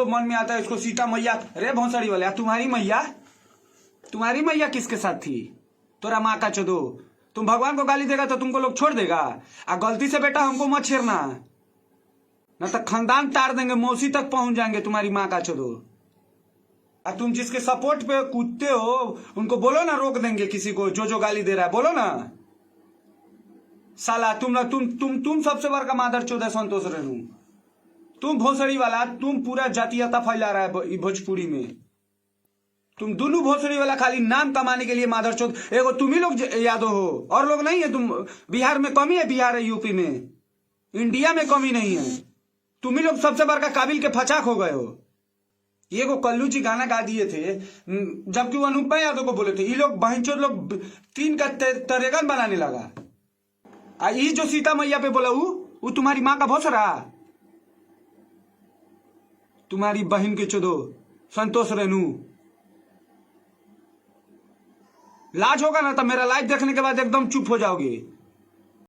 जो मन में आता है इसको सीता मैया। अरे भौंसड़ी वाले, तुम्हारी मैया किसके साथ थी? तोरा माँ का चोदो। तुम भगवान को गाली देगा तो तुमको लोग छोड़ देगा। आ गलती से बेटा हमको मत छेड़ना, न तो खानदान तार देंगे, मौसी तक पहुंच जाएंगे तुम्हारी माँ का चोदो। और तुम जिसके सपोर्ट पे कूदते हो उनको बोलो ना, रोक देंगे किसी को जो गाली दे रहा है, बोलो ना। साला तुम सबसे बड़का मादर चोद है संतोष रेणु। तुम भोसड़ी वाला, तुम पूरा जातीयता फैला रहा है भोजपुरी में। तुम दोनों भोसड़ी वाला खाली नाम कमाने के लिए मादर चोद। एगो तुम ही लोग यादव हो, और लोग नहीं है। तुम बिहार में कमी है, बिहार है, यूपी में, इंडिया में कमी नहीं है। तुम ही लोग सबसे बड़का काबिल के फचाक हो गए हो। ये को कल्लू जी गाना गा दिए थे, जबकि वो अनुपमा यादव को बोले थे। ये लोग बहनचोद लोग तीन का तरेगन बनाने लगा। ये जो सीता मैया पे बोला वो तुम्हारी माँ का भोसड़ा, तुम्हारी बहन के चोदो संतोष रेणु। लाज होगा ना तो मेरा लाइव देखने के बाद एकदम चुप हो जाओगे।